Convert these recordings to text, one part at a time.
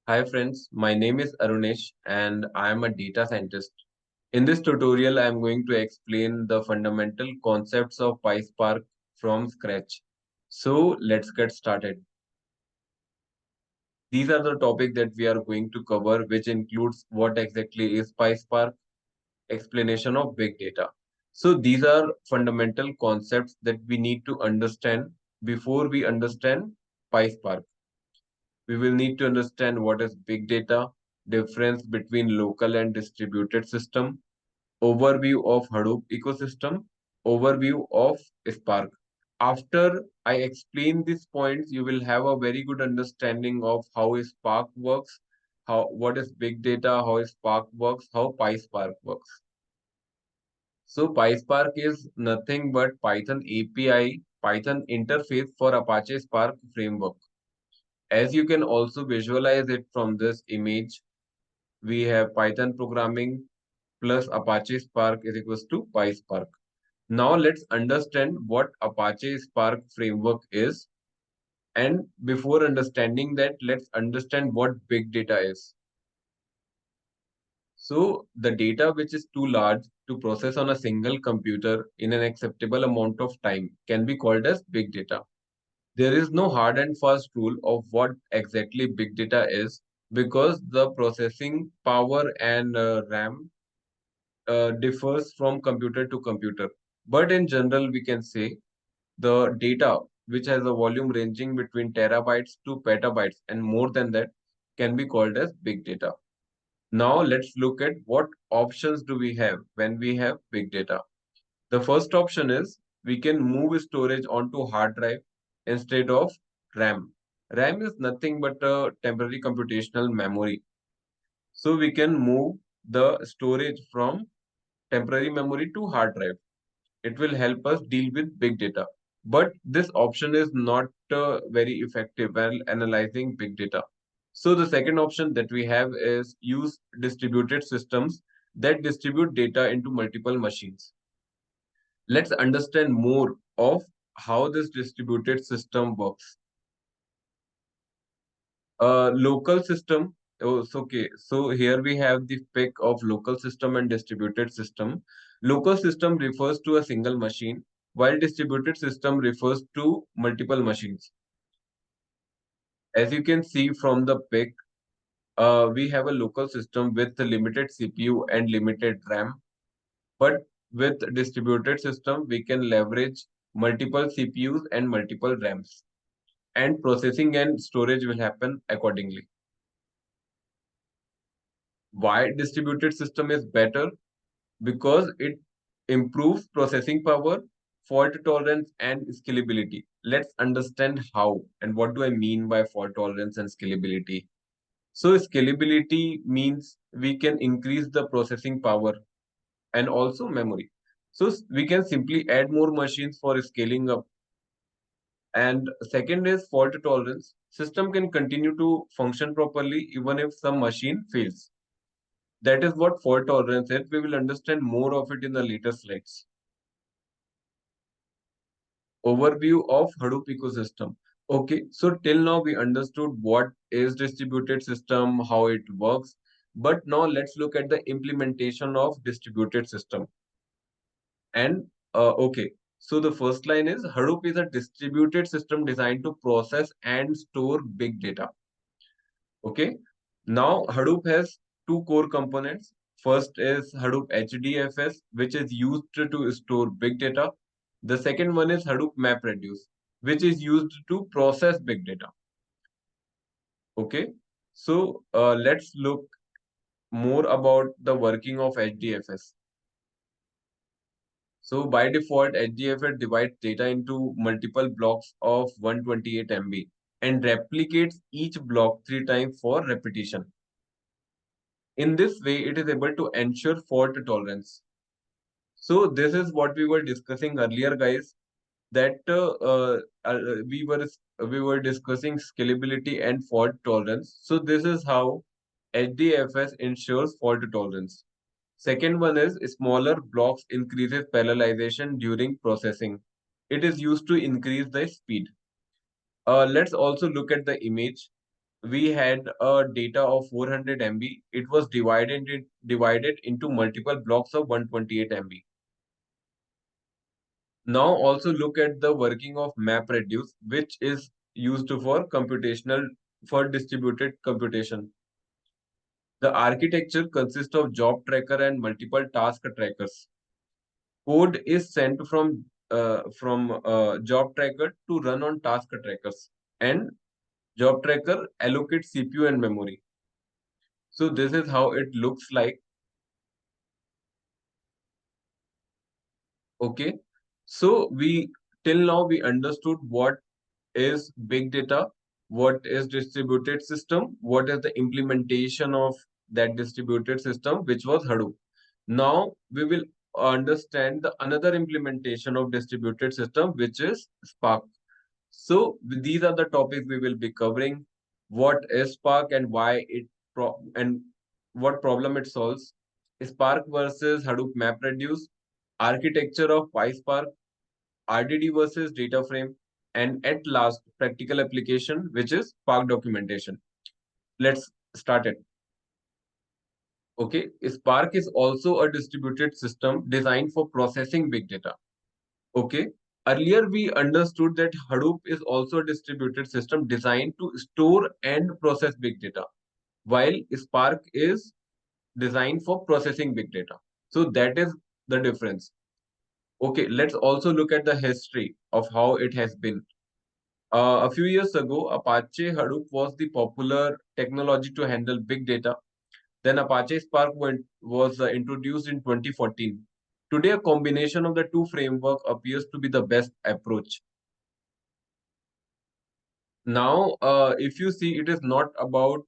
Hi friends, my name is Arunesh and I am a data scientist. In this tutorial, I am going to explain the fundamental concepts of Pyspark from scratch. So let's get started. These are the topics that we are going to cover, which includes what exactly is Pyspark, explanation of big data. So these are fundamental concepts that we need to understand before we understand Pyspark. We will need to understand what is big data, difference between local and distributed system, overview of Hadoop ecosystem, overview of Spark. After I explain these points, you will have a very good understanding of how Spark works, how what is big data, how Spark works, how PySpark works. So PySpark is nothing but Python API, Python interface for Apache Spark framework. As you can also visualize it from this image, we have Python programming plus Apache Spark is equals to PySpark. Now let's understand what Apache Spark framework is. And before understanding that, let's understand what big data is. So the data which is too large to process on a single computer in an acceptable amount of time can be called as big data. There is no hard and fast rule of what exactly big data is because the processing power and RAM differs from computer to computer. But in general, we can say the data, which has a volume ranging between terabytes to petabytes and more than that, can be called as big data. Now, let's look at what options do we have when we have big data. The first option is we can move storage onto hard drive instead of RAM. RAM is nothing but a temporary computational memory. So we can move the storage from temporary memory to hard drive. It will help us deal with big data. But this option is not very effective while analyzing big data. So the second option that we have is use distributed systems that distribute data into multiple machines. Let's understand more of how this distributed system works. Local system. Oh, so okay. So here we have the pick of local system and distributed system. Local system refers to a single machine, while distributed system refers to multiple machines. As you can see from the pick, we have a local system with limited CPU and limited RAM. But with distributed system, we can leverage multiple CPUs and multiple RAMs, and processing and storage will happen accordingly. Why distributed system is better? Because it improves processing power, fault tolerance, and scalability. Let's understand how and what do I mean by fault tolerance and scalability. So scalability means we can increase the processing power and also memory. So we can simply add more machines for scaling up. And second is fault tolerance. System can continue to function properly even if some machine fails. That is what fault tolerance is. We will understand more of it in the later slides. Overview of Hadoop ecosystem. Okay, so till now we understood what is distributed system, how it works. But now let's look at the implementation of distributed system. And okay, so the first line is Hadoop is a distributed system designed to process and store big data. Okay, now Hadoop has two core components. First is Hadoop HDFS, which is used to store big data. The second one is Hadoop MapReduce, which is used to process big data. Okay, so let's look more about the working of HDFS. So by default, HDFS divides data into multiple blocks of 128 MB and replicates each block 3 times for repetition. In this way, it is able to ensure fault tolerance. So this is what we were discussing earlier, guys, that we were discussing scalability and fault tolerance. So this is how HDFS ensures fault tolerance. Second one is smaller blocks increases parallelization during processing. It is used to increase the speed. Let's also look at the image. we had a data of 400 MB. It was divided into multiple blocks of 128 MB. Now also look at the working of MapReduce, which is used for distributed computation. The architecture consists of job tracker and multiple task trackers. Code is sent from job tracker to run on task trackers, and job tracker allocates CPU and memory. So this is how it looks like. Okay. So we till now we understood what is big data, what is distributed system, what is the implementation of that distributed system, which was Hadoop. Now we will understand the another implementation of distributed system, which is Spark. So these are the topics we will be covering. What is Spark and why and what problem it solves. Spark versus Hadoop MapReduce, architecture of Pyspark, RDD versus Dataframe, and at last, practical application, which is Spark documentation. Let's start it. Okay, Spark is also a distributed system designed for processing big data. Okay, earlier we understood that Hadoop is also a distributed system designed to store and process big data, while Spark is designed for processing big data. So that is the difference. Okay, let's also look at the history of how it has been. A few years ago, Apache Hadoop was the popular technology to handle big data. Then Apache was introduced in 2014. Today, a combination of the two framework appears to be the best approach. Now, if you see, it is not about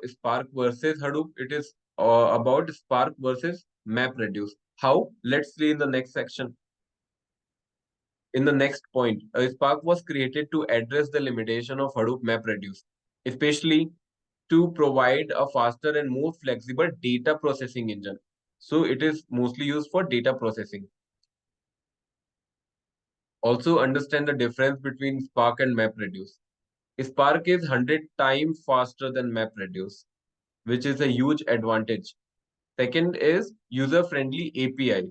Spark versus Hadoop. It is about Spark versus MapReduce. How? Let's see in the next section. In the next point, Spark was created to address the limitation of Hadoop MapReduce, especially to provide a faster and more flexible data processing engine. So it is mostly used for data processing. Also understand the difference between Spark and MapReduce. Spark is 100 times faster than MapReduce, which is a huge advantage. Second is user-friendly API.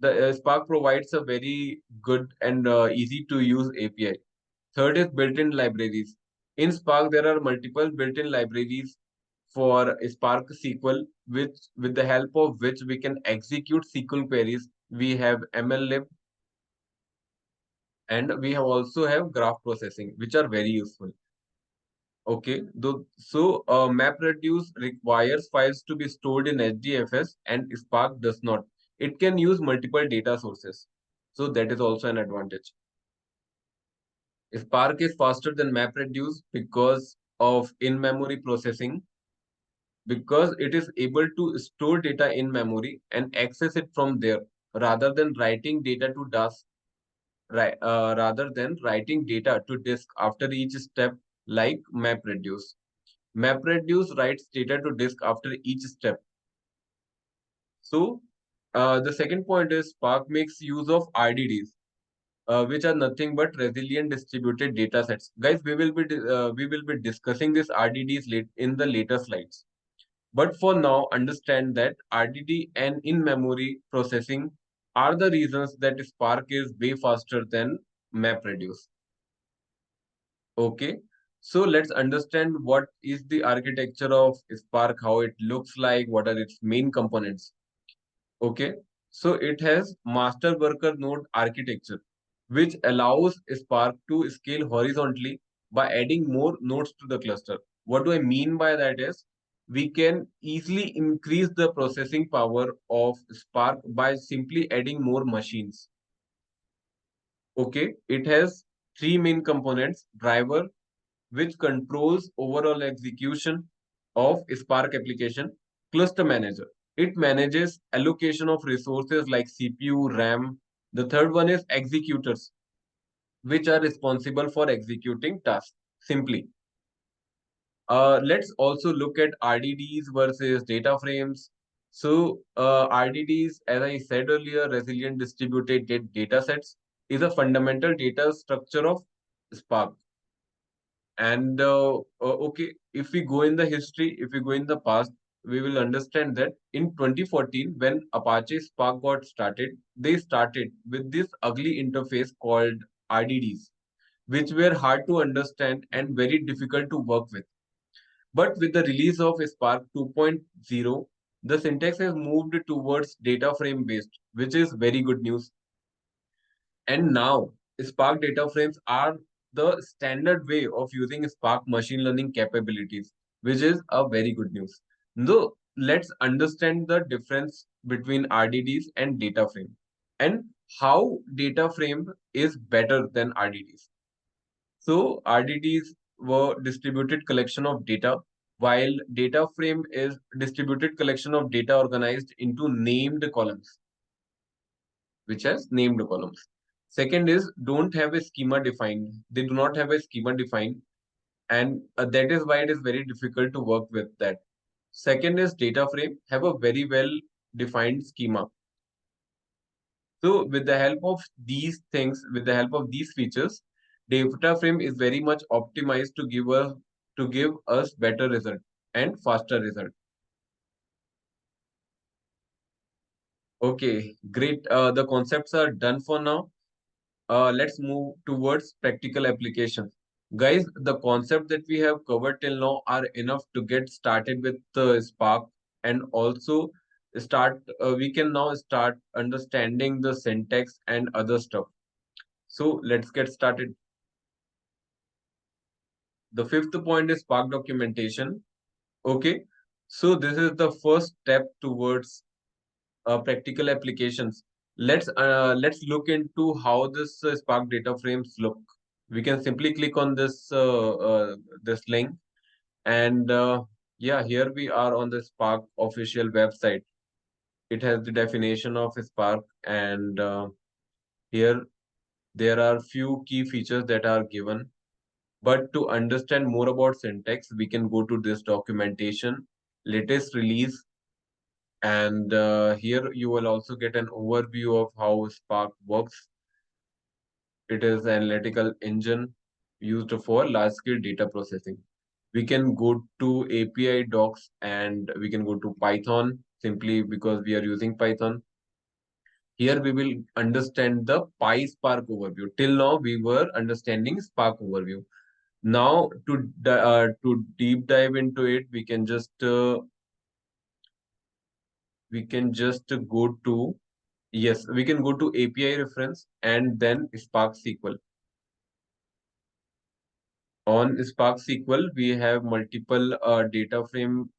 The Spark provides a very good and easy to use API. Third is built-in libraries. In Spark, there are multiple built-in libraries for Spark SQL, which with the help of which we can execute SQL queries. We have MLlib and we have also have graph processing, which are very useful. Okay, MapReduce requires files to be stored in HDFS and Spark does not. It can use multiple data sources. So that is also an advantage. Spark is faster than MapReduce because of in-memory processing, because it is able to store data in memory and access it from there rather than writing data to disk after each step like MapReduce. MapReduce writes data to disk after each step. So the second point is Spark makes use of RDDs, which are nothing but resilient distributed data sets. Guys, we will be discussing this RDDs late in the later slides. But for now, understand that RDD and in-memory processing are the reasons that Spark is way faster than MapReduce. Okay, so let's understand what is the architecture of Spark, how it looks like, what are its main components. Okay, so it has master worker node architecture, which allows Spark to scale horizontally by adding more nodes to the cluster. What do I mean by that is we can easily increase the processing power of Spark by simply adding more machines. Okay, it has three main components: driver, which controls overall execution of Spark application; cluster manager, it manages allocation of resources like CPU, RAM. The third one is executors, which are responsible for executing tasks. Simply, let's also look at RDDs versus data frames. So, RDDs, as I said earlier, resilient distributed data sets, is a fundamental data structure of Spark. And okay, if we go in the history, if we go in the past, we will understand that in 2014, when Apache Spark got started, they started with this ugly interface called RDDs, which were hard to understand and very difficult to work with. But with the release of Spark 2.0, the syntax has moved towards data frame based, which is very good news. And now, Spark data frames are the standard way of using Spark machine learning capabilities, which is a very good news. Now, let's understand the difference between RDDs and data frame and how data frame is better than RDDs. So, RDDs were distributed collection of data, while data frame is distributed collection of data organized into named columns, which has named columns. Second is don't have a schema defined. They do not have a schema defined, and that is why it is very difficult to work with that. Second is data frame have a very well defined schema. So with the help of these things, with the help of these features, data frame is very much optimized to give us better result and faster result. Okay, great. The concepts are done for now. Let's move towards practical applications. Guys, the concept that we have covered till now are enough to get started with Spark, and also we can now start understanding the syntax and other stuff. So let's get started. The fifth point is Spark documentation. Okay, so this is the first step towards practical applications. Let's look into how this Spark data frames look. We can simply click on this link, and yeah, here we are on the Spark official website. It has the definition of Spark, and here there are few key features that are given. But to understand more about syntax, we can go to this documentation, latest release, and here you will also get an overview of how Spark works. It is an analytical engine used for large-scale data processing. We can go to API docs and we can go to Python simply because we are using Python. Here we will understand the PySpark overview. Till now we were understanding Spark overview. Now to deep dive into it, we can just go to yes, we can go to API reference and then Spark SQL. On Spark SQL, we have multiple data frame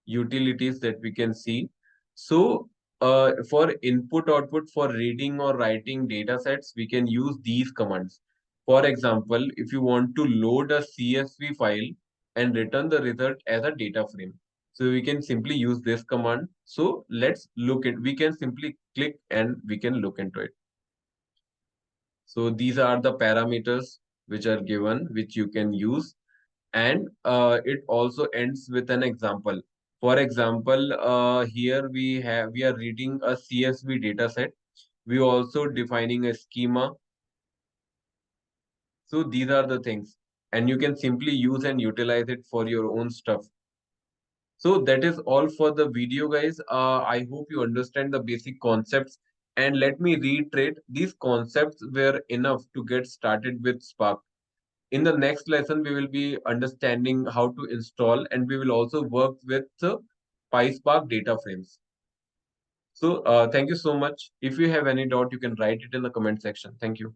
utilities that we can see. So, for input output for reading or writing data sets, we can use these commands. For example, if you want to load a CSV file and return the result as a data frame, so we can simply use this command. So let's look at, we can simply click and we can look into it. So these are the parameters which are given, which you can use, and it also ends with an example. For example, here we are reading a CSV data set. We also defining a schema. So these are the things, and you can simply use and utilize it for your own stuff. So that is all for the video, guys. I hope you understand the basic concepts. And let me reiterate, these concepts were enough to get started with Spark. In the next lesson, we will be understanding how to install and we will also work with PySpark data frames. So thank you so much. If you have any doubt, you can write it in the comment section. Thank you.